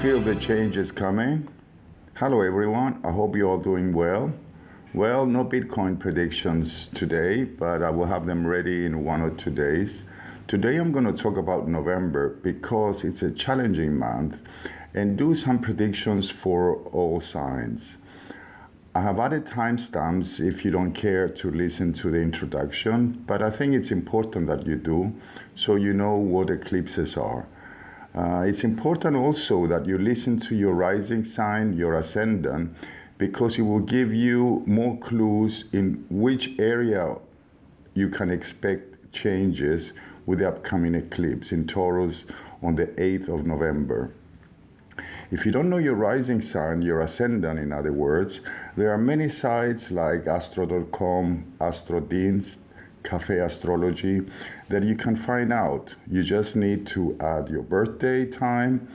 feel the changes coming? Hello everyone, I hope you're all doing well. Well, no Bitcoin predictions today, but I will have them ready in 1 or 2 days. Today I'm going to talk about November because it's a challenging month and do some predictions for all signs. I have added timestamps if you don't care to listen to the introduction, but I think it's important that you do so you know what eclipses are. It's important also that you listen to your rising sign, your ascendant, because it will give you more clues in which area you can expect changes with the upcoming eclipse in Taurus on the 8th of November. If you don't know your rising sign, your ascendant in other words, there are many sites like Astro.com, AstroDins, Cafe Astrology that you can find out. You just need to add your birthday time,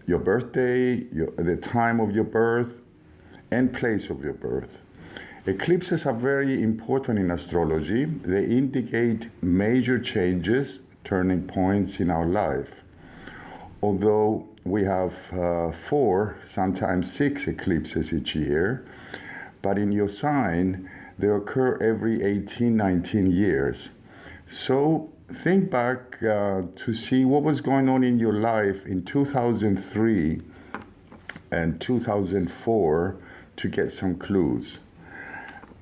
the time of your birth, and place of your birth. Eclipses are very important in astrology. They indicate major changes, turning points in our life. Although we have 4, sometimes 6 eclipses each year, but in your sign, they occur every 18, 19 years. So think back to see what was going on in your life in 2003 and 2004 to get some clues.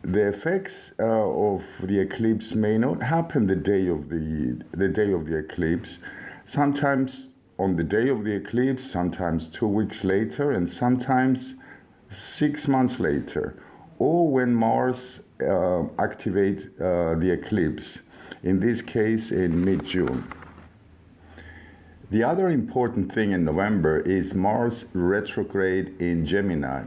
The effects of the eclipse may not happen the day of the eclipse. Sometimes on the day of the eclipse, sometimes 2 weeks later, and sometimes 6 months later, or when Mars activates the eclipse, in this case in mid-June. The other important thing in November is Mars retrograde in Gemini.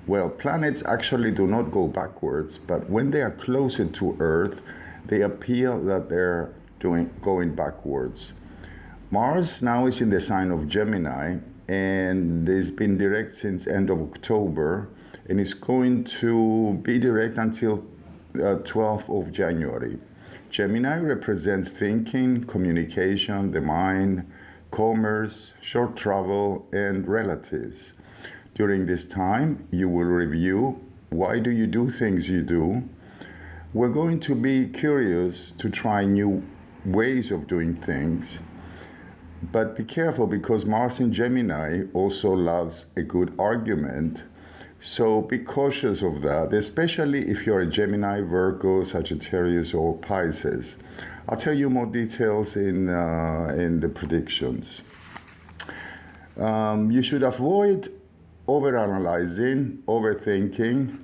Well, planets actually do not go backwards, but when they are closer to Earth, they appear that they're going backwards. Mars now is in the sign of Gemini, and it's been direct since end of October, and it's going to be direct until 12th of January. Gemini represents thinking, communication, the mind, commerce, short travel, and relatives. During this time, you will review why do you do things you do. We're going to be curious to try new ways of doing things. But be careful because Mars in Gemini also loves a good argument. So be cautious of that, especially if you're a Gemini, Virgo, Sagittarius, or Pisces. I'll tell you more details in the predictions. You should avoid overanalyzing, overthinking,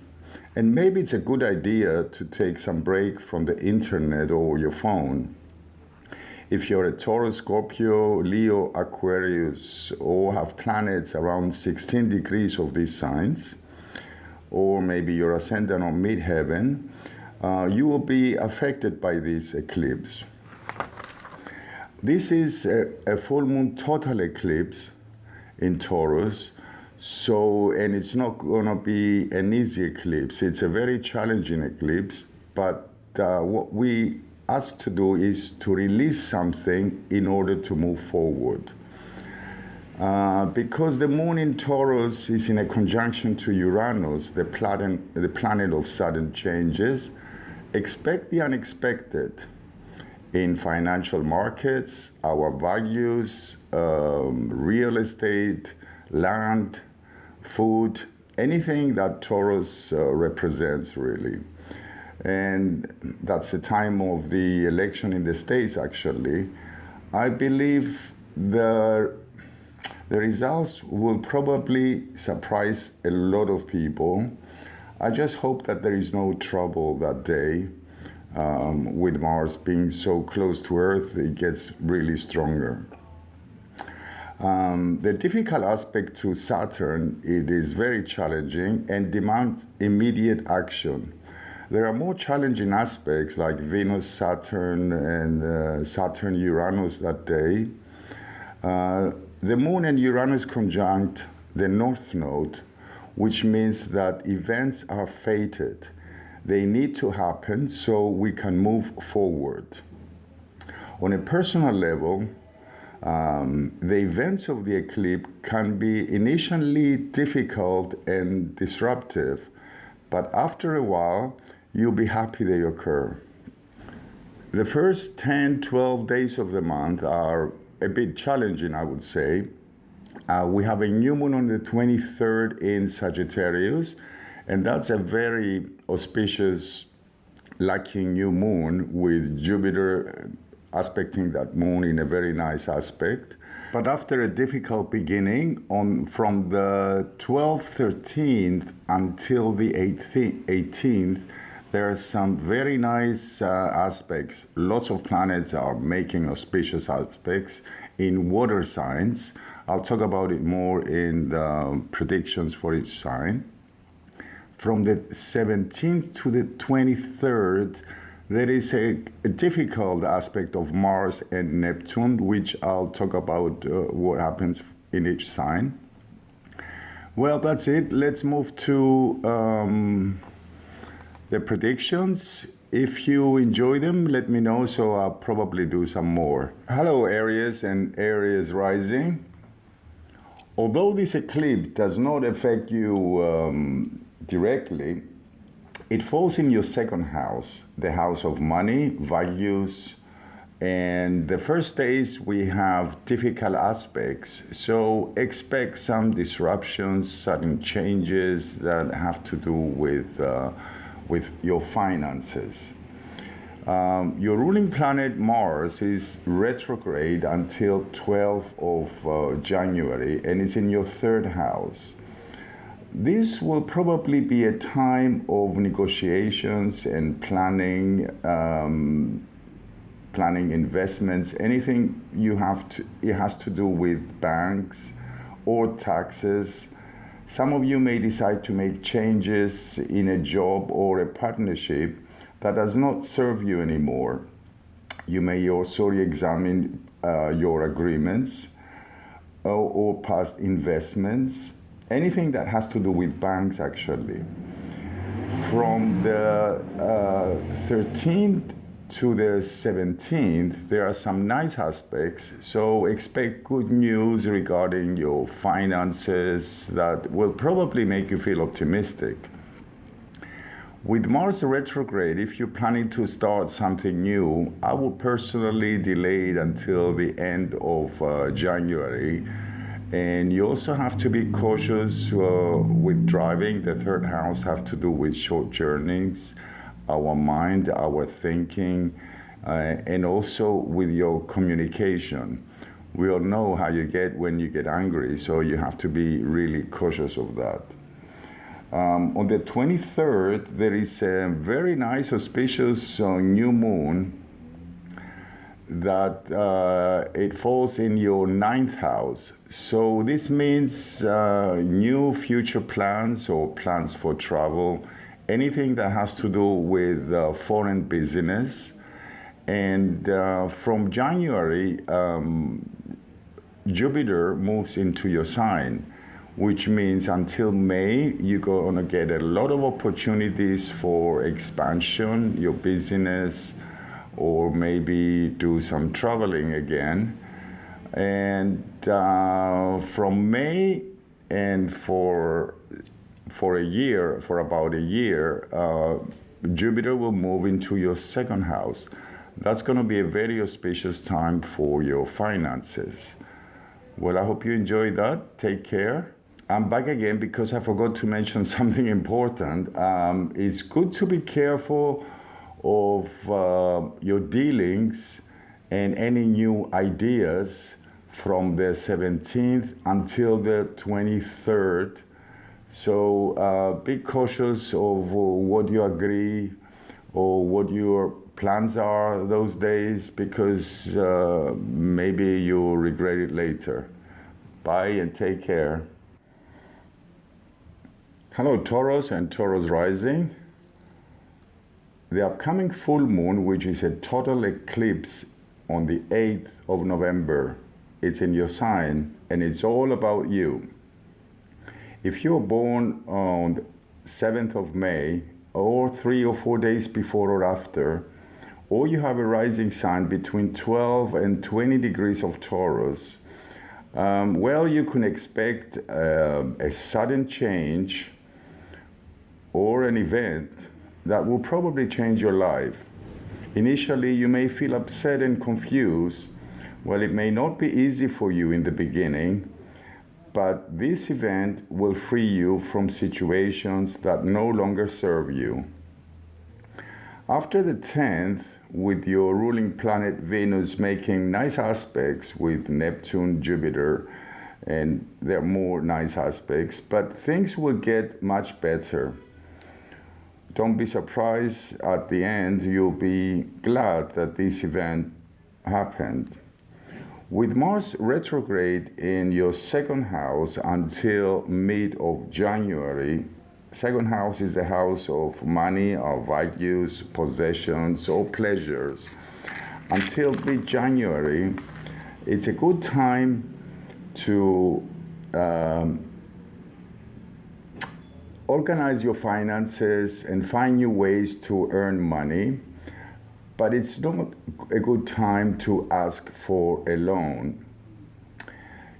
and maybe it's a good idea to take some break from the internet or your phone. If you're a Taurus, Scorpio, Leo, Aquarius, or have planets around 16 degrees of these signs, or maybe your ascendant on midheaven, you will be affected by this eclipse. This is a full moon total eclipse in Taurus, and it's not going to be an easy eclipse. It's a very challenging eclipse, but what we ask to do is to release something in order to move forward. Because the moon in Taurus is in a conjunction to Uranus, the planet of sudden changes, expect the unexpected in financial markets, our values, real estate, land, food, anything that Taurus represents really. And that's the time of the election in the States actually. I believe the results will probably surprise a lot of people. I just hope that there is no trouble that day. With Mars being so close to Earth, it gets really stronger. The difficult aspect to Saturn, it is very challenging and demands immediate action. There are more challenging aspects like Venus, Saturn, and Saturn, Uranus that day. The Moon and Uranus conjunct the North Node, which means that events are fated. They need to happen so we can move forward. On a personal level, The events of the eclipse can be initially difficult and disruptive, but after a while, you'll be happy they occur. The first 10, 12 days of the month are a bit challenging, I would say. We have a new moon on the 23rd in Sagittarius, and that's a very auspicious, lucky new moon with Jupiter aspecting that moon in a very nice aspect. But after a difficult beginning from the 12th, 13th until the 18th, there are some very nice aspects. Lots of planets are making auspicious aspects in water signs. I'll talk about it more in the predictions for each sign. From the 17th to the 23rd, there is a difficult aspect of Mars and Neptune, which I'll talk about what happens in each sign. Well, that's it. Let's move to the predictions. If you enjoy them, let me know, so I'll probably do some more. Hello, Aries and Aries rising. Although this eclipse does not affect you directly, it falls in your second house, the house of money, values, and the first days we have difficult aspects, so expect some disruptions, sudden changes that have to do with your finances. Your ruling planet Mars is retrograde until 12th of January, and it's in your third house. This will probably be a time of negotiations and planning, planning investments, anything it has to do with banks or taxes. Some of you may decide to make changes in a job or a partnership that does not serve you anymore. You may also re-examine your agreements or past investments, anything that has to do with banks actually. From the 13th to the 17th, there are some nice aspects, so expect good news regarding your finances that will probably make you feel optimistic. With Mars retrograde, if you're planning to start something new, I would personally delay it until the end of January. And you also have to be cautious with driving. The third house have to do with short journeys, our mind, our thinking, and also with your communication. We all know how you get when you get angry, so you have to be really cautious of that. On the 23rd, there is a very nice, auspicious new moon that it falls in your 9th house. So this means new future plans or plans for travel, anything that has to do with foreign business. And from January, Jupiter moves into your sign, which means until May, you're going to get a lot of opportunities for expansion, your business, or maybe do some traveling again. And from May and for about a year, Jupiter will move into your second house. That's going to be a very auspicious time for your finances. Well, I hope you enjoyed that. Take care. I'm back again because I forgot to mention something important. It's good to be careful of your dealings and any new ideas from the 17th until the 23rd. So be cautious of what you agree or what your plans are those days, because maybe you'll regret it later. Bye and take care. Hello, Taurus and Taurus rising. The upcoming full moon, which is a total eclipse on the 8th of November, it's in your sign and it's all about you. If you're born on the 7th of May or 3 or 4 days before or after, or you have a rising sign between 12 and 20 degrees of Taurus, well, you can expect a sudden change or an event that will probably change your life. Initially, you may feel upset and confused. Well, it may not be easy for you in the beginning, but this event will free you from situations that no longer serve you. After the 10th, with your ruling planet Venus making nice aspects with Neptune, Jupiter, and there are more nice aspects, but things will get much better. Don't be surprised at the end, you'll be glad that this event happened. With Mars retrograde in your second house until mid of January, second house is the house of money, or values, possessions, or pleasures. Until mid-January, it's a good time to organize your finances and find new ways to earn money, but it's not a good time to ask for a loan.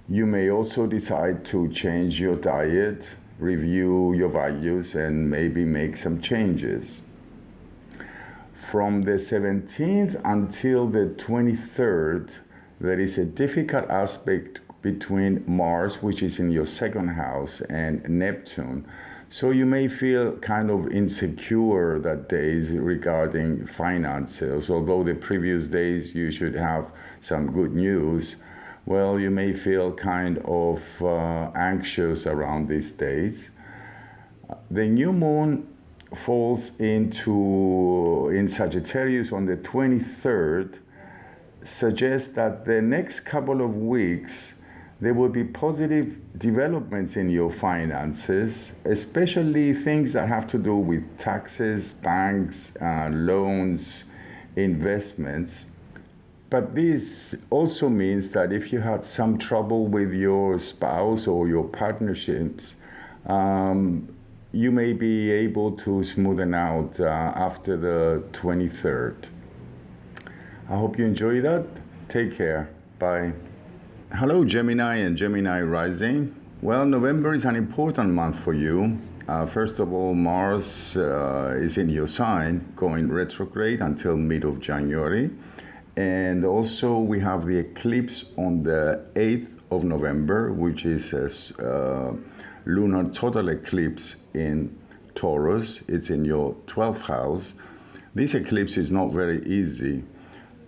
You may also decide to change your diet, review your values, and maybe make some changes. From the 17th until the 23rd, there is a difficult aspect between Mars, which is in your second house, and Neptune. So you may feel kind of insecure that days regarding finances. Although the previous days you should have some good news, well, you may feel kind of anxious around these days. The new moon falls in Sagittarius on the 23rd, suggests that the next couple of weeks there will be positive developments in your finances, especially things that have to do with taxes, banks, loans, investments. But this also means that if you had some trouble with your spouse or your partnerships, you may be able to smoothen out after the 23rd. I hope you enjoy that. Take care. Bye. Hello, Gemini and Gemini rising. Well, November is an important month for you. First of all, Mars is in your sign, going retrograde until mid of January. And also we have the eclipse on the 8th of November, which is a lunar total eclipse in Taurus. It's in your 12th house. This eclipse is not very easy,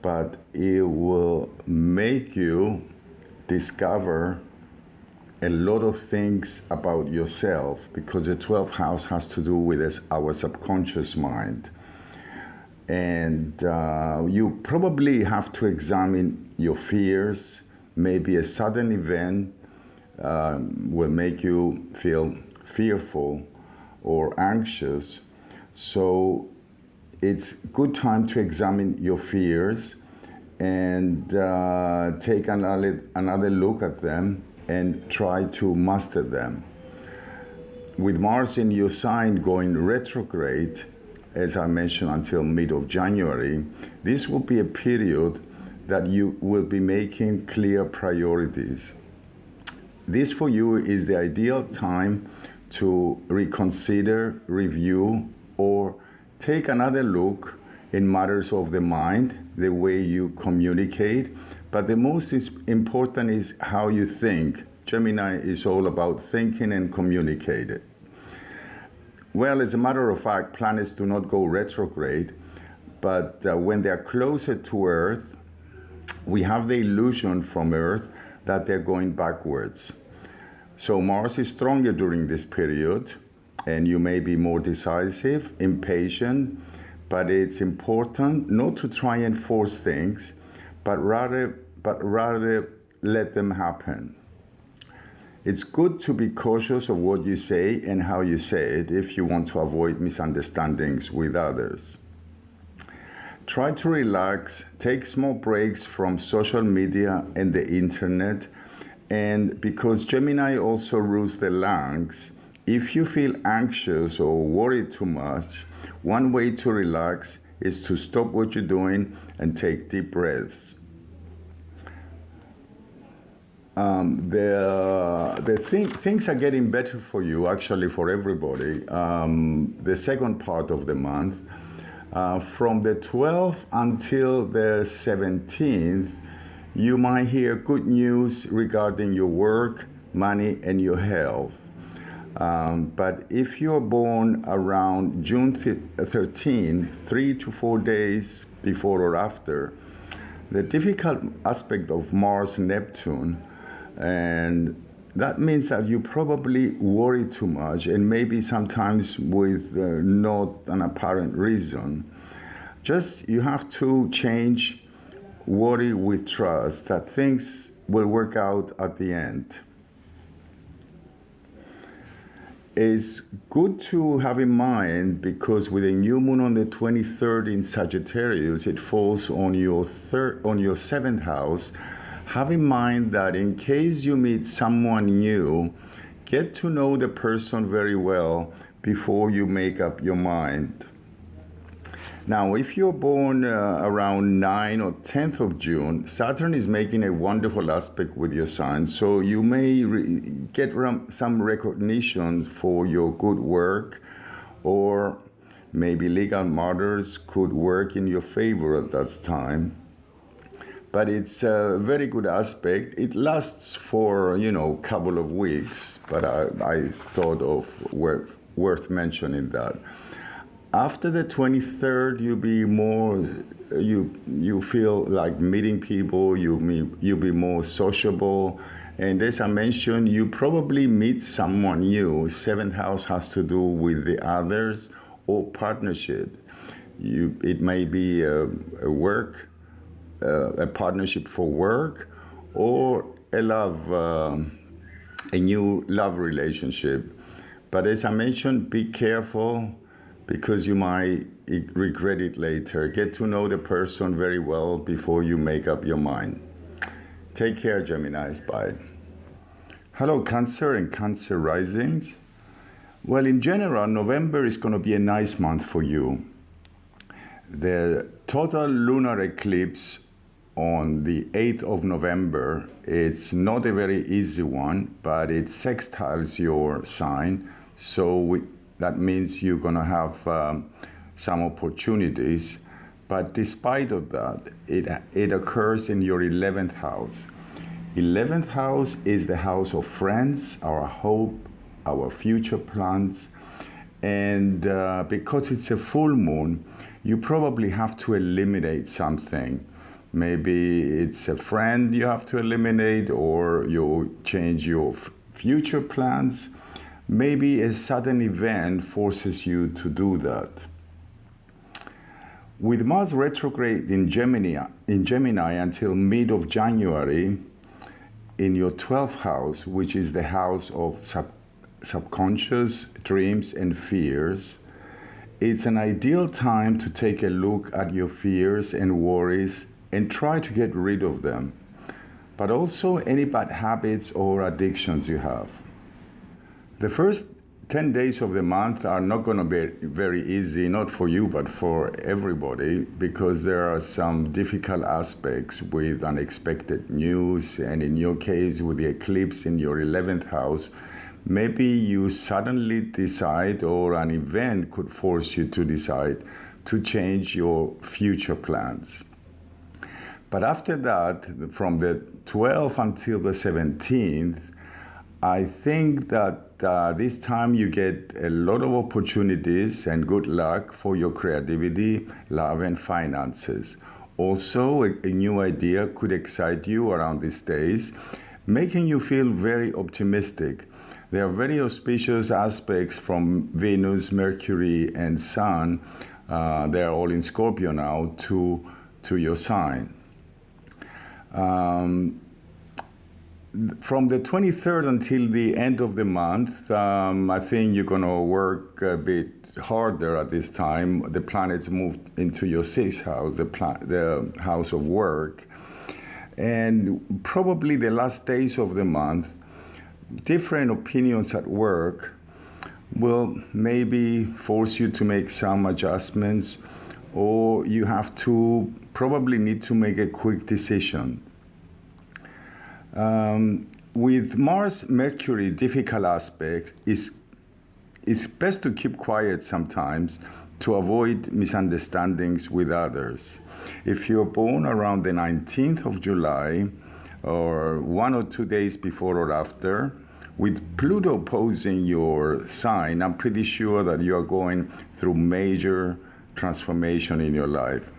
but it will make you discover a lot of things about yourself, because the 12th house has to do with our subconscious mind. And you probably have to examine your fears. Maybe a sudden event will make you feel fearful or anxious. So it's good time to examine your fears and take another look at them and try to master them. With Mars in your sign going retrograde, as I mentioned, until mid of January, this will be a period that you will be making clear priorities. This for you is the ideal time to reconsider, review, or take another look in matters of the mind, the way you communicate. But the most important is how you think. Gemini is all about thinking and communicating. Well, as a matter of fact, planets do not go retrograde, but when they're closer to Earth, we have the illusion from Earth that they're going backwards. So Mars is stronger during this period, and you may be more decisive, impatient, but it's important not to try and force things, but rather let them happen. It's good to be cautious of what you say and how you say it if you want to avoid misunderstandings with others. Try to relax, take small breaks from social media and the internet, and because Gemini also rules the lungs, if you feel anxious or worried too much, one way to relax is to stop what you're doing and take deep breaths. Things are getting better for you, actually, for everybody. The second part of the month, from the 12th until the 17th, you might hear good news regarding your work, money, and your health. But if you're born around June 13, 3 to 4 days before or after, the difficult aspect of Mars-Neptune, and that means that you probably worry too much, and maybe sometimes with not an apparent reason. Just you have to change worry with trust that things will work out at the end. It's good to have in mind, because with a new moon on the 23rd in Sagittarius, it falls on your 7th house. Have in mind that in case you meet someone new, get to know the person very well before you make up your mind. Now, if you're born around 9 or 10th of June, Saturn is making a wonderful aspect with your sign, so you may get some recognition for your good work, or maybe legal matters could work in your favor at that time. But it's a very good aspect. It lasts for, a couple of weeks, but I thought of worth mentioning that. After the 23rd, you feel like meeting people, you'll be more sociable. And as I mentioned, you probably meet someone new. 7th house has to do with the others or partnership. It may be a partnership for work, or a new love relationship. But as I mentioned, be careful, because you might regret it later. Get to know the person very well before you make up your mind. Take care, Geminis. Bye. Hello, Cancer and Cancer risings. Well, in general, November is going to be a nice month for you. The total lunar eclipse on the 8th of November, it's not a very easy one, but it sextiles your sign. So that means you're going to have some opportunities. But despite of that, it occurs in your 11th house. 11th house is the house of friends, our hope, our future plans. And because it's a full moon, you probably have to eliminate something. Maybe it's a friend you have to eliminate, or you change your future plans. Maybe a sudden event forces you to do that. With Mars retrograde in Gemini until mid of January, in your 12th house, which is the house of subconscious dreams and fears, it's an ideal time to take a look at your fears and worries and try to get rid of them, but also any bad habits or addictions you have. The first 10 days of the month are not going to be very easy, not for you, but for everybody, because there are some difficult aspects with unexpected news, and in your case, with the eclipse in your 11th house, maybe you suddenly decide, or an event could force you to decide to change your future plans. But after that, from the 12th until the 17th, I think that this time you get a lot of opportunities and good luck for your creativity, love, and finances. Also, a new idea could excite you around these days, making you feel very optimistic. There are very auspicious aspects from Venus, Mercury, and Sun. They are all in Scorpio now to your sign. From the 23rd until the end of the month, I think you're going to work a bit harder at this time. The planets moved into your 6th house, the house of work. And probably the last days of the month, different opinions at work will maybe force you to make some adjustments, or you have to probably need to make a quick decision. With Mars Mercury difficult aspects, it's best to keep quiet sometimes to avoid misunderstandings with others. If you're born around the 19th of July or 1 or 2 days before or after, with Pluto opposing your sign, I'm pretty sure that you are going through major transformation in your life.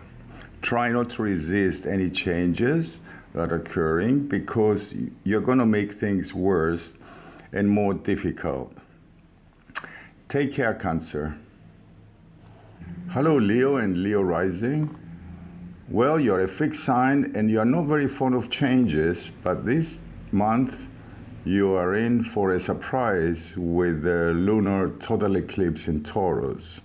Try not to resist any changes that are occurring, because you're going to make things worse and more difficult. Take care, Cancer. Hello, Leo and Leo rising. Well, you're a fixed sign and you are not very fond of changes, but this month you are in for a surprise with the lunar total eclipse in Taurus.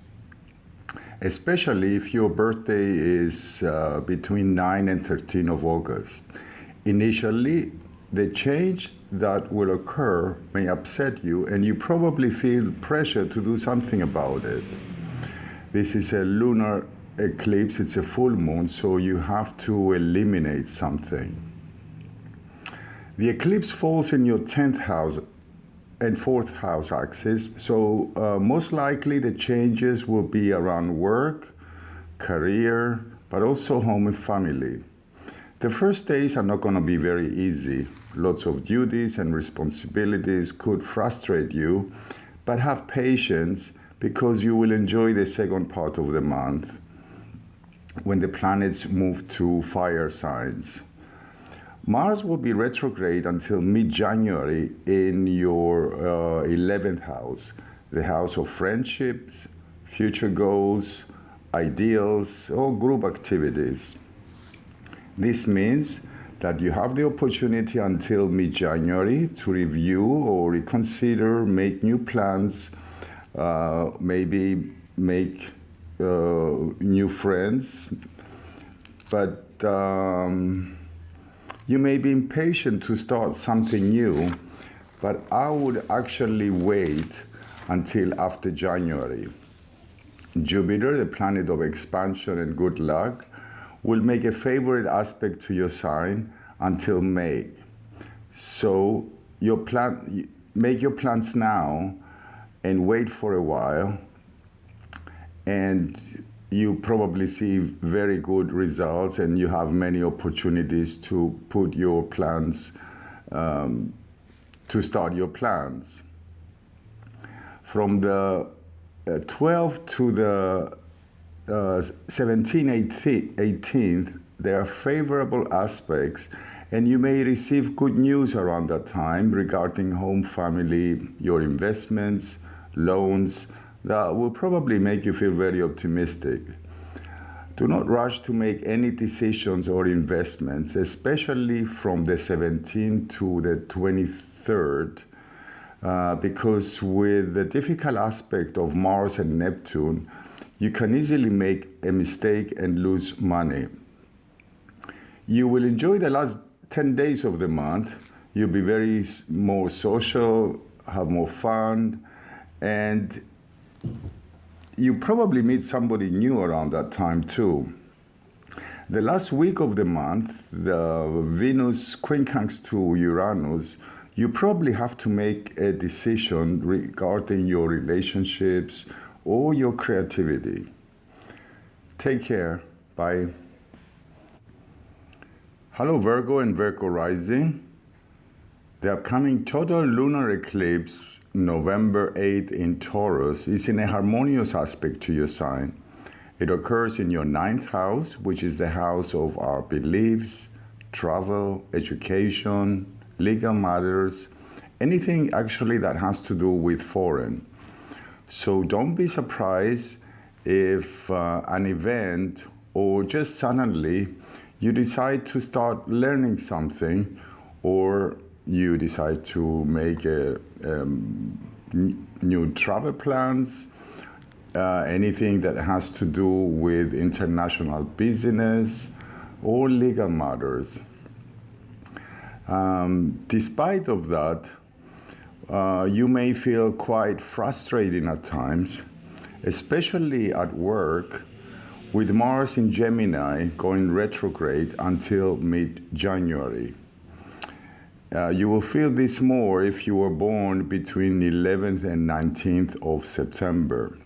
Especially if your birthday is between 9 and 13 of August. Initially, the change that will occur may upset you, and you probably feel pressure to do something about it. This is a lunar eclipse, it's a full moon, so you have to eliminate something. The eclipse falls in your 10th house and 4th house axis, so most likely the changes will be around work, career, but also home and family. The first days are not going to be very easy. Lots of duties and responsibilities could frustrate you, but have patience, because you will enjoy the second part of the month when the planets move to fire signs. Mars will be retrograde until mid-January in your 11th house, the house of friendships, future goals, ideals, or group activities. This means that you have the opportunity until mid-January to review or reconsider, make new plans, maybe make new friends, but you may be impatient to start something new, but I would actually wait until after January. Jupiter, the planet of expansion and good luck, will make a favorite aspect to your sign until May. So make your plans now and wait for a while, and you probably see very good results, and you have many opportunities to put your plans, to start your plans. From the 12th to the 17th, 18th, there are favorable aspects, and you may receive good news around that time regarding home, family, your investments, loans, that will probably make you feel very optimistic. Do not rush to make any decisions or investments, especially from the 17th to the 23rd, because with the difficult aspect of Mars and Neptune, you can easily make a mistake and lose money. You will enjoy the last 10 days of the month. You'll be very more social, have more fun, and you probably meet somebody new around that time too. The last week of the month, the Venus quincunx to Uranus, you probably have to make a decision regarding your relationships or your creativity. Take care. Bye. Hello, Virgo and Virgo rising. The upcoming total lunar eclipse, November 8th in Taurus, is in a harmonious aspect to your sign. It occurs in your 9th house, which is the house of our beliefs, travel, education, legal matters, anything actually that has to do with foreign. So don't be surprised if an event or just suddenly you decide to start learning something, or you decide to make new travel plans, anything that has to do with international business or legal matters. Despite of that, you may feel quite frustrating at times, especially at work, with Mars in Gemini going retrograde until mid-January. You will feel this more if you were born between the 11th and 19th of September.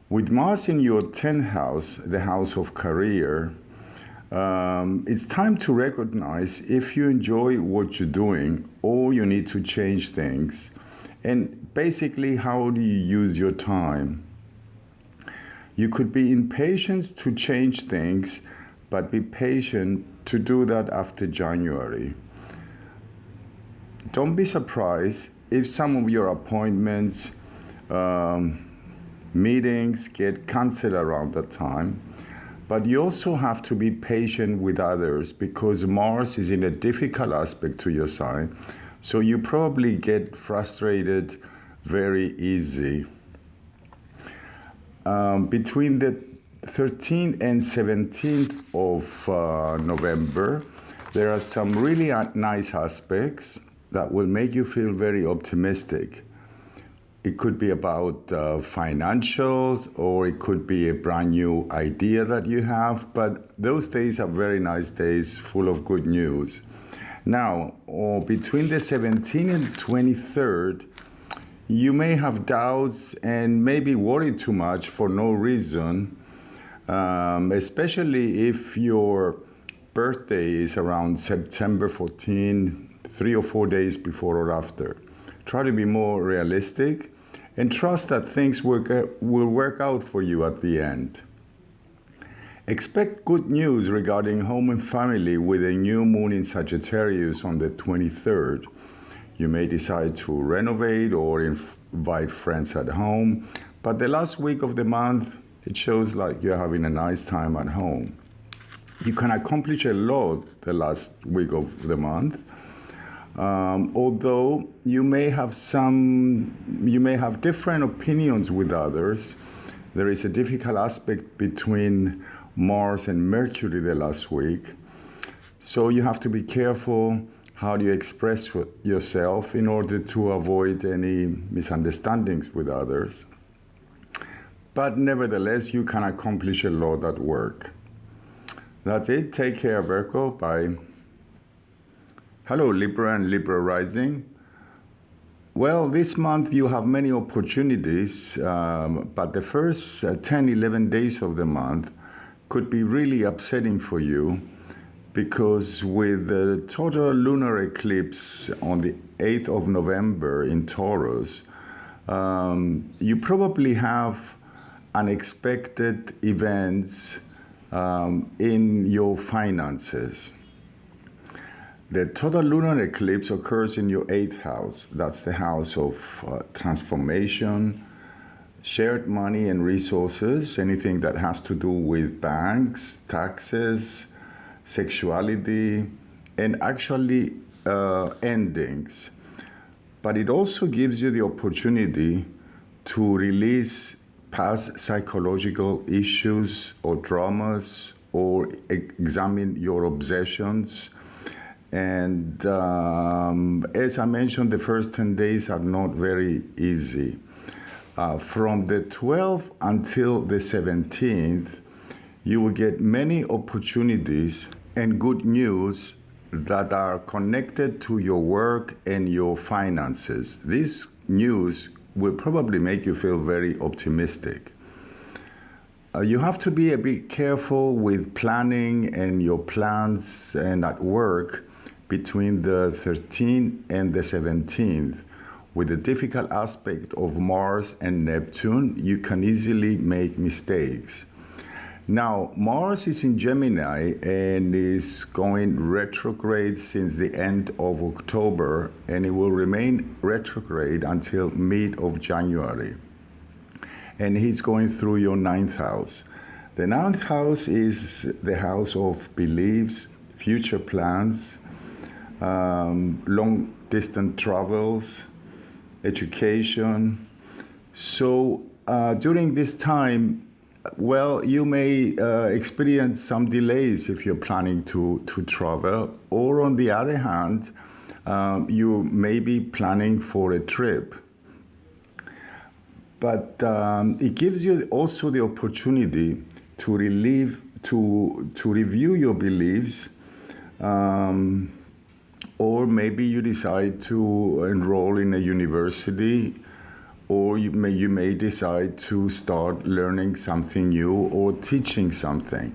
With Mars in your 10th house, the house of career, it's time to recognize if you enjoy what you're doing or you need to change things. And basically, how do you use your time? You could be impatient to change things, but be patient to do that after January. Don't be surprised if some of your appointments, meetings get cancelled around that time. But you also have to be patient with others because Mars is in a difficult aspect to your sign. So you probably get frustrated very easy. Between the 13th and 17th of November, there are some really nice aspects that will make you feel very optimistic. It could be about financials, or it could be a brand new idea that you have, but those days are very nice days full of good news. Now, between the 17th and 23rd, you may have doubts and maybe worry too much for no reason, especially if your birthday is around September 14, 3 or 4 days before or after. Try to be more realistic and trust that things will work out for you at the end. Expect good news regarding home and family with a new moon in Sagittarius on the 23rd. You may decide to renovate or invite friends at home, but the last week of the month, it shows like you're having a nice time at home. You can accomplish a lot the last week of the month. Although you may have different opinions with others, there is a difficult aspect between Mars and Mercury the last week. So you have to be careful how do you express yourself in order to avoid any misunderstandings with others. But nevertheless, you can accomplish a lot at work. That's it. Take care, Virgo. Bye. Hello, Libra and Libra rising. Well, this month you have many opportunities, but the first 10, 11 days of the month could be really upsetting for you because with the total lunar eclipse on the 8th of November in Taurus, you probably have unexpected events in your finances. The total lunar eclipse occurs in your 8th house. That's the house of transformation, shared money and resources, anything that has to do with banks, taxes, sexuality, and actually endings. But it also gives you the opportunity to release past psychological issues or traumas or examine your obsessions. And as I mentioned, the first 10 days are not very easy. From the 12th until the 17th, you will get many opportunities and good news that are connected to your work and your finances. This news will probably make you feel very optimistic. You have to be a bit careful with planning and your plans and at work between the 13th and the 17th. With the difficult aspect of Mars and Neptune, you can easily make mistakes. Now, Mars is in Gemini and is going retrograde since the end of October, and it will remain retrograde until mid of January. And he's going through your 9th house. The 9th house is the house of beliefs, future plans, long distance travels, education. So during this time, well, you may experience some delays if you're planning to travel, or on the other hand, you may be planning for a trip. But it gives you also the opportunity to review your beliefs, or maybe you decide to enroll in a university, or you may decide to start learning something new or teaching something.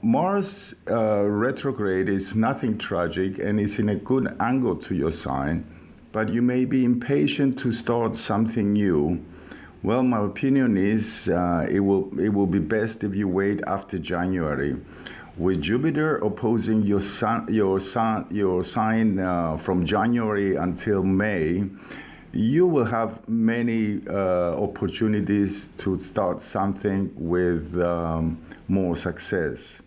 Mars retrograde is nothing tragic and is in a good angle to your sign, but you may be impatient to start something new. Well, my opinion is it will be best if you wait after January. With Jupiter opposing your sign from January until May, you will have many opportunities to start something with more success.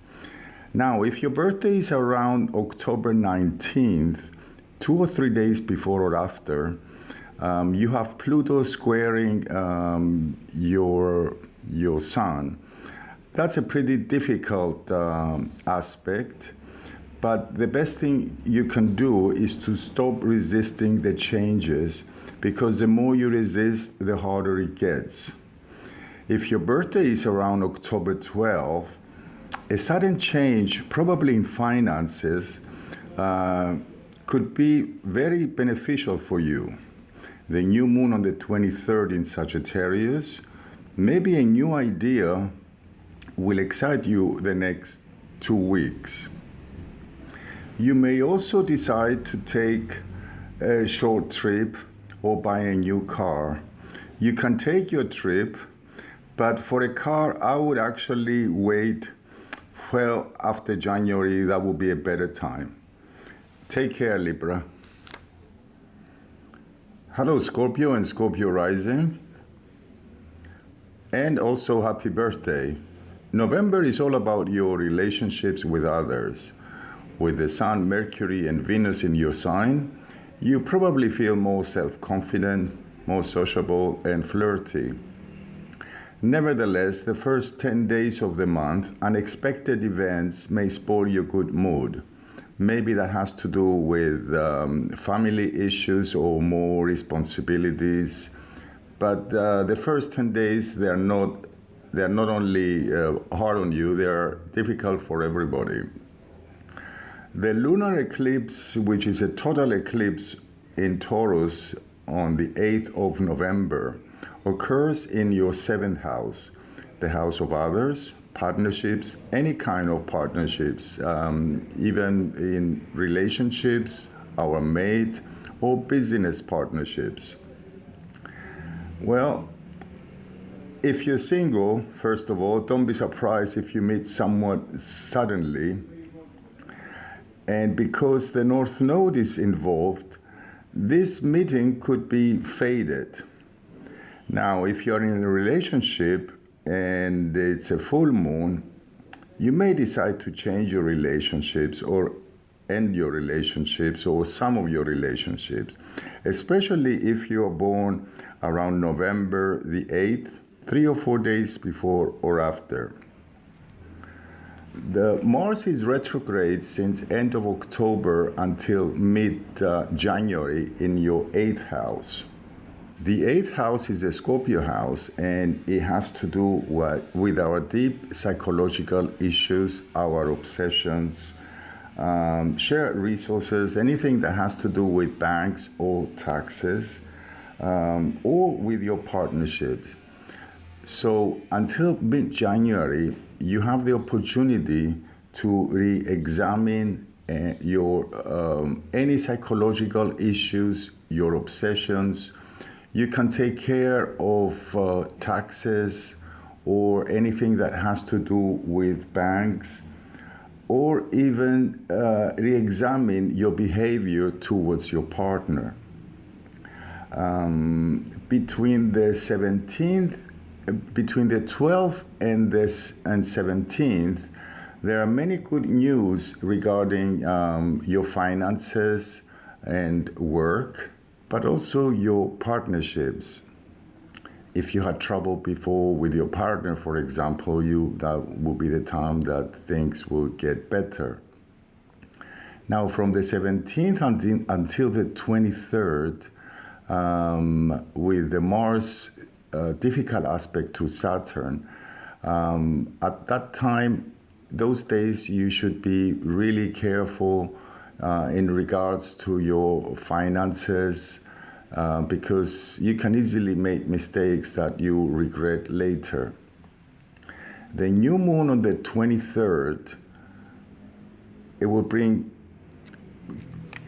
Now, if your birthday is around October 19th, 2 or 3 days before or after, you have Pluto squaring your sun. That's a pretty difficult aspect, but the best thing you can do is to stop resisting the changes, because the more you resist, the harder it gets. If your birthday is around October 12th, a sudden change, probably in finances, could be very beneficial for you. The new moon on the 23rd in Sagittarius, maybe a new idea will excite you the next 2 weeks. You may also decide to take a short trip or buy a new car. You can take your trip, but for a car, I would actually wait well after January. That would be a better time. Take care, Libra. Hello, Scorpio and Scorpio rising. And also happy birthday. November is all about your relationships with others. With the Sun, Mercury, and Venus in your sign, you probably feel more self-confident, more sociable, and flirty. Nevertheless, the first 10 days of the month, unexpected events may spoil your good mood. Maybe that has to do with family issues or more responsibilities. But the first 10 days, they're not only hard on you, they're difficult for everybody. The lunar eclipse, which is a total eclipse in Taurus on the 8th of November, occurs in your 7th house, the house of others, partnerships, any kind of partnerships, even in relationships, our mate, or business partnerships. Well, if you're single, first of all, don't be surprised if you meet someone suddenly. And because the North Node is involved, this meeting could be faded. Now, if you're in a relationship and it's a full moon, you may decide to change your relationships or end your relationships or some of your relationships, especially if you are born around November the 8th, 3 or 4 days before or after. The Mars is retrograde since end of October until mid-January in your 8th house. The 8th house is a Scorpio house, and it has to do with our deep psychological issues, our obsessions, shared resources, anything that has to do with banks or taxes, or with your partnerships. So until mid-January, you have the opportunity to re-examine your any psychological issues, your obsessions. You can take care of taxes or anything that has to do with banks, or even re-examine your behavior towards your partner. Between the 12th and 17th, there are many good news regarding your finances and work, but also your partnerships. If you had trouble before with your partner, for example, that will be the time that things will get better. Now, from the 17th until the 23rd, with the Mars difficult aspect to Saturn. At that time, those days, you should be really careful in regards to your finances, because you can easily make mistakes that you regret later. The new moon on the 23rd, it will bring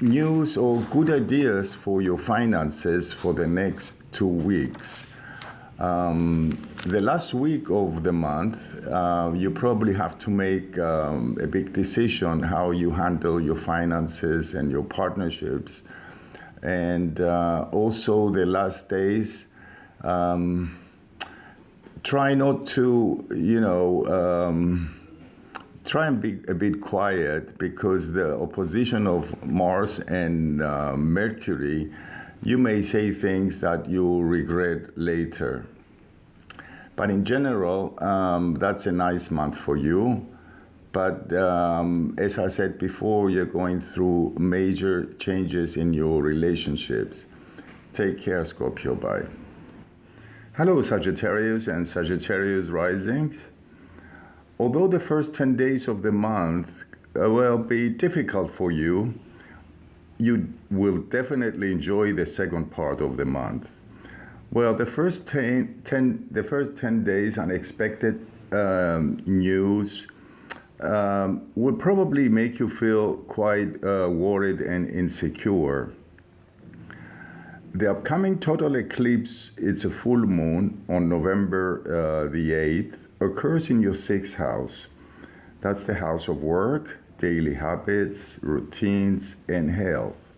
news or good ideas for your finances for the next 2 weeks. The last week of the month, you probably have to make a big decision how you handle your finances and your partnerships. And also the last days, try not to, try and be a bit quiet, because the opposition of Mars and Mercury, you may say things that you'll regret later. But in general, that's a nice month for you. But as I said before, you're going through major changes in your relationships. Take care, Scorpio. Bye. Hello, Sagittarius and Sagittarius risings. Although the first 10 days of the month will be difficult for you, you will definitely enjoy the second part of the month. Well, the first 10 days, unexpected news will probably make you feel quite worried and insecure. The upcoming total eclipse, it's a full moon on November the 8th, occurs in your 6th house. That's the house of work, daily habits, routines, and health.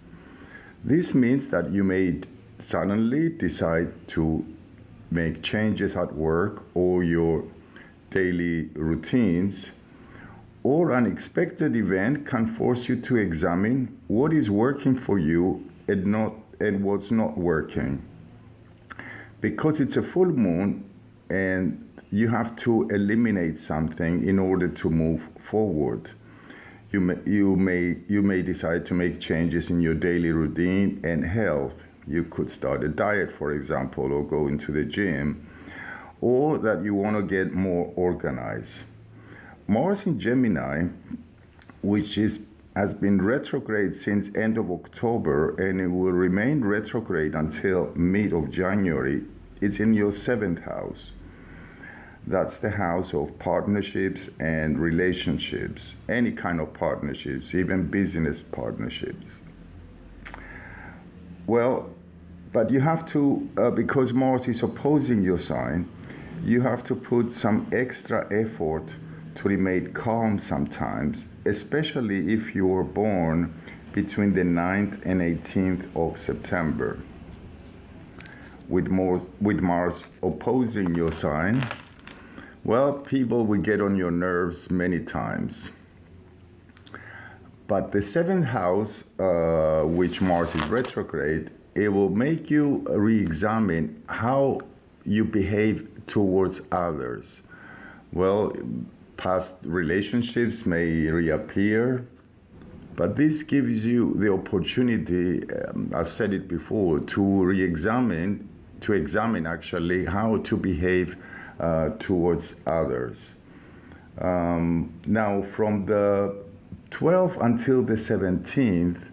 This means that you may suddenly decide to make changes at work or your daily routines, or an unexpected event can force you to examine what is working for you and what's not working. Because it's a full moon and you have to eliminate something in order to move forward. You may decide to make changes in your daily routine and health. You could start a diet, for example, or go into the gym, or that you want to get more organized. Mars in Gemini, which has been retrograde since end of October, and it will remain retrograde until mid of January. It's in your 7th house. That's the house of partnerships and relationships, any kind of partnerships, even business partnerships. Well, but you have to, because Mars is opposing your sign, you have to put some extra effort to remain calm sometimes, especially if you were born between the 9th and 18th of September. With Mars opposing your sign, well, people will get on your nerves many times. But the 7th house, which Mars is retrograde, it will make you re-examine how you behave towards others. Well, past relationships may reappear, but this gives you the opportunity, I've said it before, to examine actually how to behave towards others. Now, from the 12th until the 17th,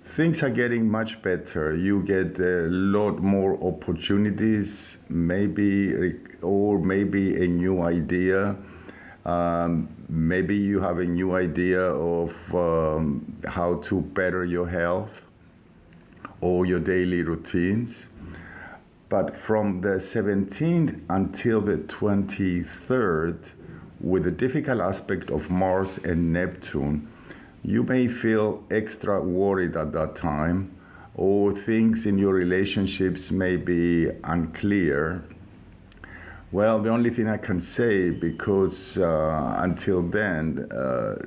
things are getting much better. You get a lot more opportunities, maybe a new idea. Maybe you have a new idea of how to better your health or your daily routines. But from the 17th until the 23rd, with the difficult aspect of Mars and Neptune, you may feel extra worried at that time, or things in your relationships may be unclear. Well, the only thing I can say, because until then,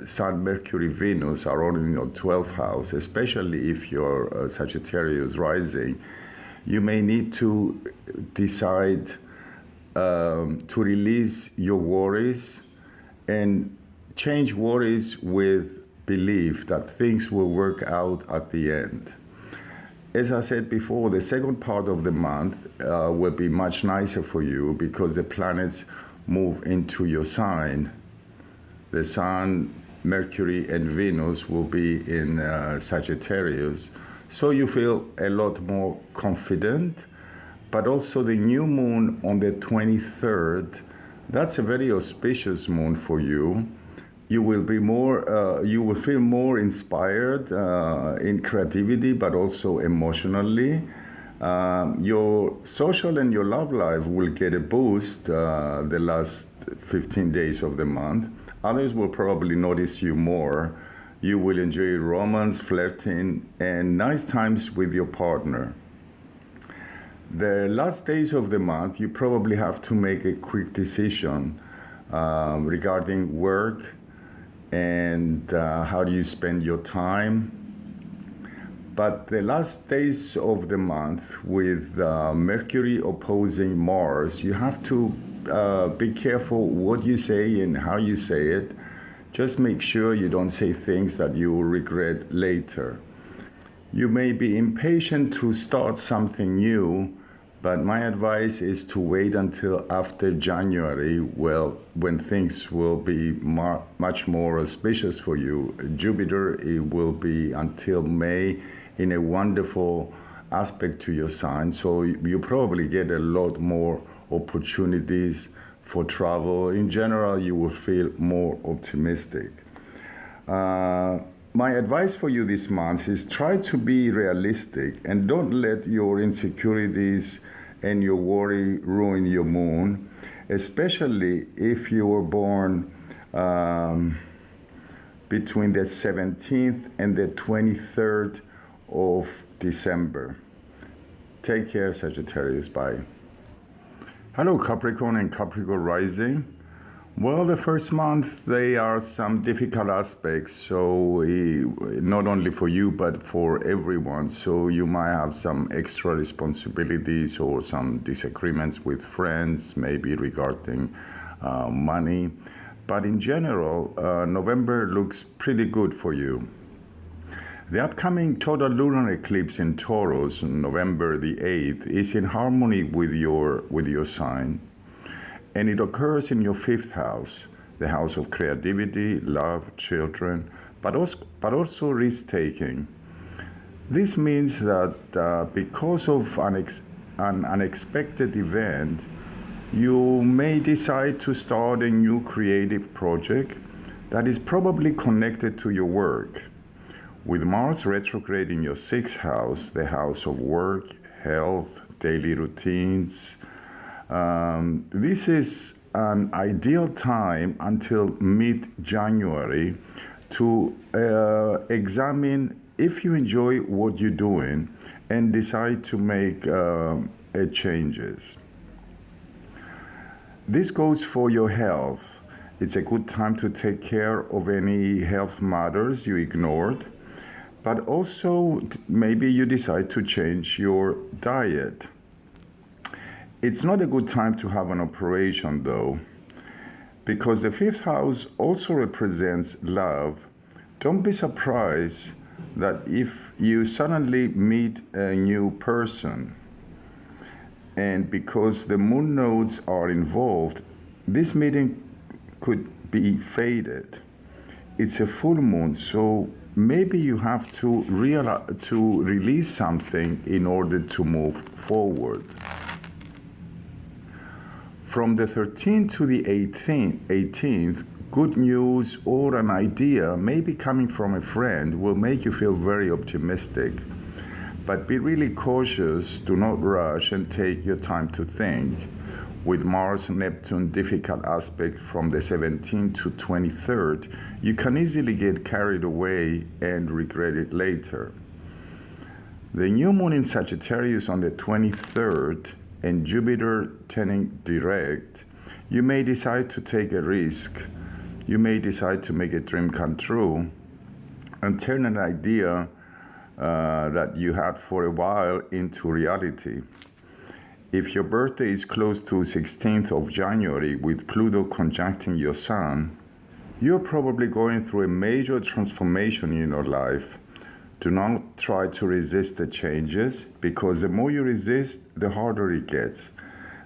Sun, Mercury, Venus are all in your 12th house, especially if you're Sagittarius rising, you may need to decide to release your worries and change worries with belief that things will work out at the end. As I said before, the second part of the month will be much nicer for you because the planets move into your sign. The Sun, Mercury, and Venus will be in Sagittarius, so you feel a lot more confident. But also the new moon on the 23rd, that's a very auspicious moon for you. You will be more, you will feel more inspired in creativity, but also emotionally. Your social and your love life will get a boost the last 15 days of the month. Others will probably notice you more. You will enjoy romance, flirting, and nice times with your partner. The last days of the month, you probably have to make a quick decision regarding work and how do you spend your time. But the last days of the month with Mercury opposing Mars, you have to be careful what you say and how you say it. Just make sure you don't say things that you will regret later. You may be impatient to start something new, but my advice is to wait until after January, well, when things will be much more auspicious for you. Jupiter, it will be until May in a wonderful aspect to your sign, so you probably get a lot more opportunities for travel. In general, you will feel more optimistic. My advice for you this month is try to be realistic and don't let your insecurities and your worry ruin your moon, especially if you were born between the 17th and the 23rd of December. Take care, Sagittarius. Bye. Hello, Capricorn and Capricorn rising. Well, the first month, there are some difficult aspects, so not only for you, but for everyone. So you might have some extra responsibilities or some disagreements with friends, maybe regarding money. But in general, November looks pretty good for you. The upcoming total lunar eclipse in Taurus, November the 8th, is in harmony with your sign. And it occurs in your 5th house, the house of creativity, love, children, but also risk-taking. This means that because of an unexpected event, you may decide to start a new creative project that is probably connected to your work. With Mars retrograde in your 6th house, the house of work, health, daily routines, this is an ideal time until mid-January to examine if you enjoy what you're doing and decide to make changes. This goes for your health. It's a good time to take care of any health matters you ignored, but also maybe you decide to change your diet. It's not a good time to have an operation though, because the 5th house also represents love. Don't be surprised that if you suddenly meet a new person, and because the moon nodes are involved, this meeting could be faded. It's a full moon, so maybe you have to release something in order to move forward. From the 13th to the 18th, good news or an idea, maybe coming from a friend, will make you feel very optimistic. But be really cautious, do not rush and take your time to think. With Mars-Neptune difficult aspect from the 17th to 23rd, you can easily get carried away and regret it later. The new moon in Sagittarius on the 23rd and Jupiter turning direct, you may decide to take a risk. You may decide to make a dream come true and turn an idea that you had for a while into reality. If your birthday is close to 16th of January with Pluto conjuncting your Sun, you're probably going through a major transformation in your life. Do not try to resist the changes, because the more you resist, the harder it gets.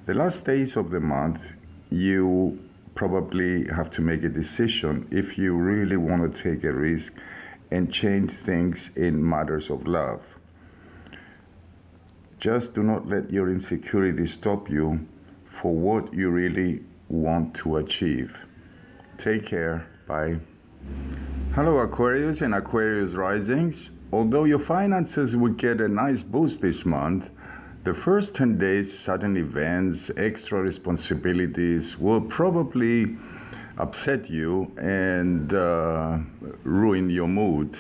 The last days of the month, you probably have to make a decision if you really want to take a risk and change things in matters of love. Just do not let your insecurity stop you for what you really want to achieve. Take care. Bye. Hello, Aquarius and Aquarius risings. Although your finances will get a nice boost this month, the first 10 days, sudden events, extra responsibilities will probably upset you and ruin your mood.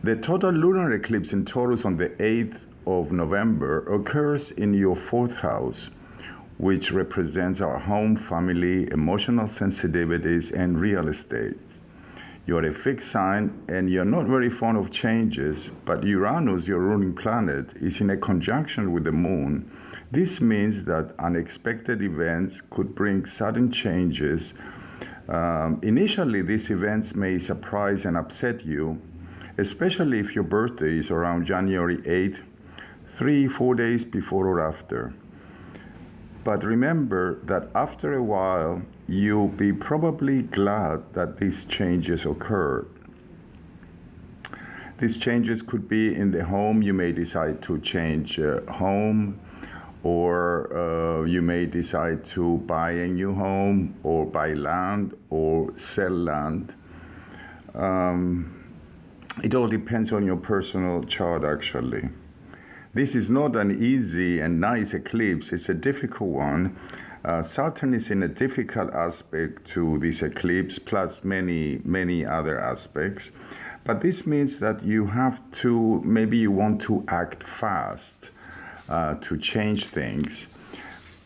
The total lunar eclipse in Taurus on the 8th of November occurs in your 4th house, which represents our home, family, emotional sensitivities, and real estate. You're a fixed sign and you're not very fond of changes, but Uranus, your ruling planet, is in a conjunction with the moon. This means that unexpected events could bring sudden changes. Initially, these events may surprise and upset you, especially if your birthday is around January 8th, 3-4 days before or after. But remember that after a while, you'll be probably glad that these changes occurred. These changes could be in the home. You may decide to change home, or you may decide to buy a new home, or buy land, or sell land. It all depends on your personal chart, actually. This is not an easy and nice eclipse. It's a difficult one. Saturn is in a difficult aspect to this eclipse, plus many other aspects. But this means that you have to, maybe you want to act fast to change things.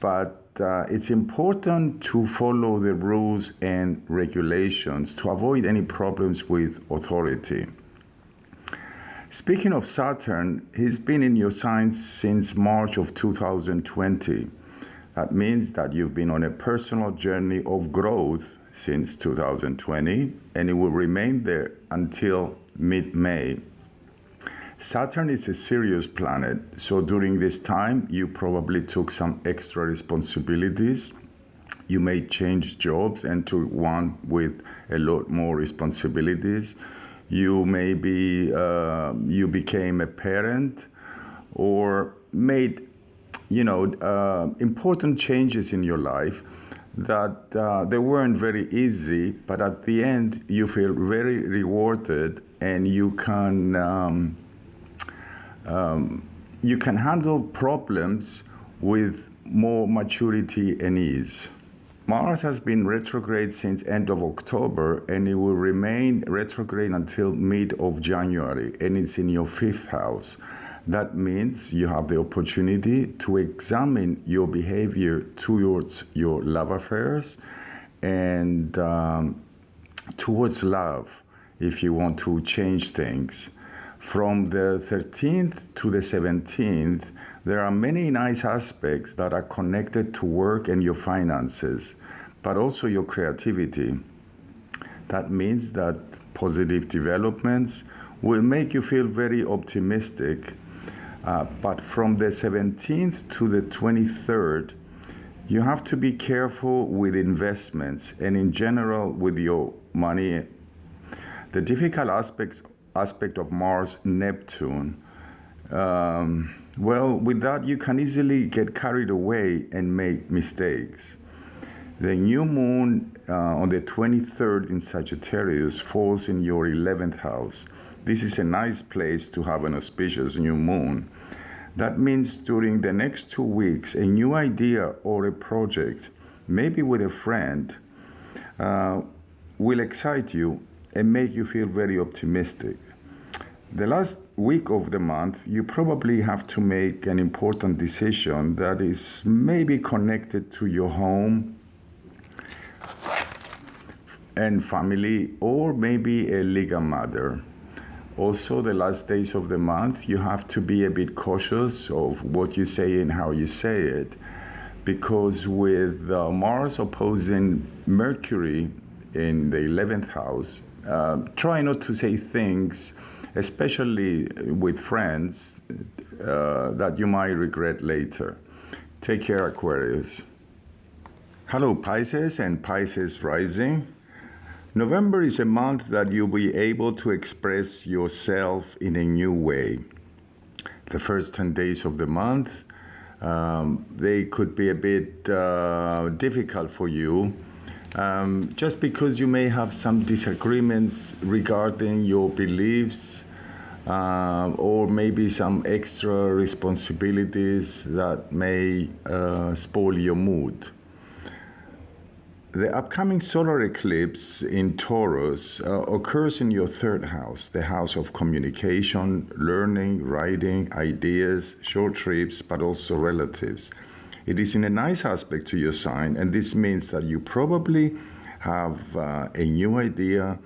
But it's important to follow the rules and regulations to avoid any problems with authority. Speaking of Saturn, he's been in your sign since March of 2020. That means that you've been on a personal journey of growth since 2020, and it will remain there until mid-May. Saturn is a serious planet, so during this time, you probably took some extra responsibilities. You may change jobs and to one with a lot more responsibilities. You maybe you became a parent, or made important changes in your life that they weren't very easy, but at the end you feel very rewarded, and you can handle problems with more maturity and ease. Mars has been retrograde since end of October, and it will remain retrograde until mid of January, and it's in your 5th house. That means you have the opportunity to examine your behavior towards your love affairs and towards love if you want to change things. From the 13th to the 17th, there are many nice aspects that are connected to work and your finances, but also your creativity. That means that positive developments will make you feel very optimistic. But from the 17th to the 23rd, you have to be careful with investments and in general with your money. The difficult aspect of Mars, Neptune, with that you can easily get carried away and make mistakes. The new moon on the 23rd in Sagittarius falls in your 11th house. This is a nice place to have an auspicious new moon. That means during the next 2 weeks, a new idea or a project, maybe with a friend, will excite you and make you feel very optimistic. The last week of the month, you probably have to make an important decision that is maybe connected to your home and family, or maybe a legal matter. Also, the last days of the month, you have to be a bit cautious of what you say and how you say it, because with Mars opposing Mercury in the 11th house, try not to say things, especially with friends, that you might regret later. Take care, Aquarius. Hello, Pisces and Pisces rising. November is a month that you'll be able to express yourself in a new way. The first 10 days of the month, they could be a bit difficult for you, just because you may have some disagreements regarding your beliefs, or maybe some extra responsibilities that may spoil your mood. The upcoming solar eclipse in Taurus occurs in your third house, the house of communication, learning, writing, ideas, short trips, but also relatives. It is in a nice aspect to your sign, and this means that you probably have a new idea,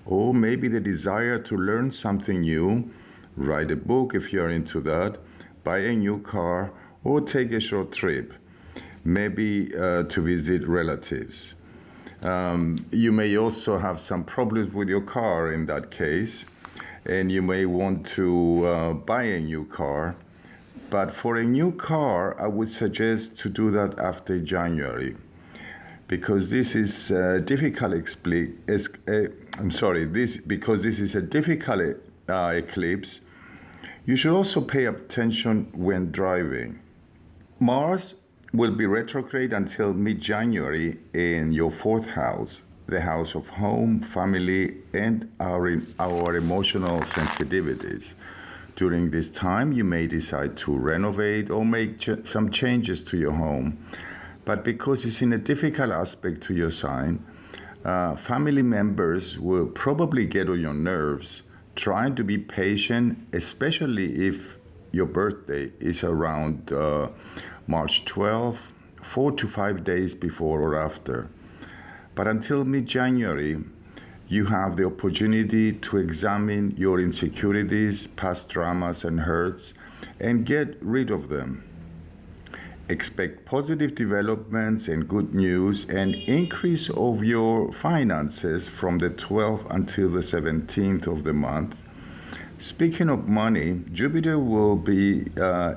or maybe the desire to learn something new, write a book if you're into that, buy a new car, or take a short trip, maybe to visit relatives. You may also have some problems with your car in that case, and you may want to buy a new car. But for a new car, I would suggest to do that after January, because this is difficult. Because this is a difficult eclipse. You should also pay attention when driving. Mars will be retrograde until mid-January in your fourth house, the house of home, family, and our emotional sensitivities. During this time, you may decide to renovate or make some changes to your home. But because it's in a difficult aspect to your sign, family members will probably get on your nerves, trying to be patient, especially if your birthday is around March 12th, 4 to 5 days before or after. But until mid-January, you have the opportunity to examine your insecurities, past dramas and hurts, and get rid of them. Expect positive developments and good news and increase of your finances from the 12th until the 17th of the month. Speaking of money, Jupiter will be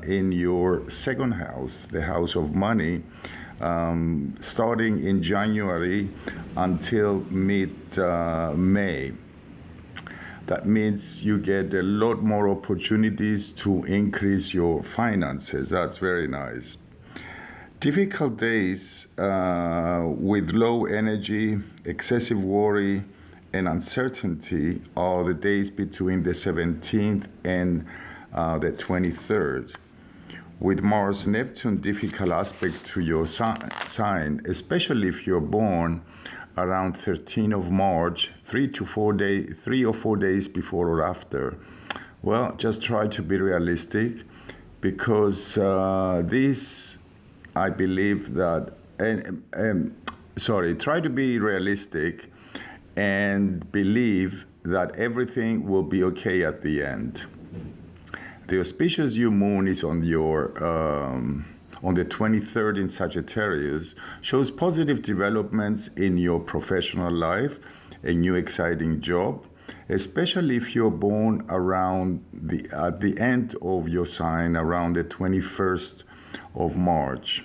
in your second house, the house of money, starting in January until mid-May. That means you get a lot more opportunities to increase your finances. That's very nice. Difficult days with low energy, excessive worry, and uncertainty are the days between the 17th and the 23rd. With Mars Neptune difficult aspect to your sign, especially if you're born around 13th of March, 3 or 4 days before or after. Well, just try to be realistic, because this, I believe that, try to be realistic and believe that everything will be okay at the end. The auspicious new moon is on the 23rd in Sagittarius, shows positive developments in your professional life, a new exciting job, especially if you're born around at the end of your sign, around the 21st of March.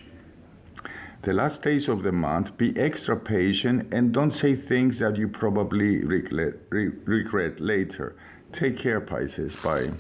The last days of the month, be extra patient and don't say things that you probably regret later. Take care, Pisces. Bye.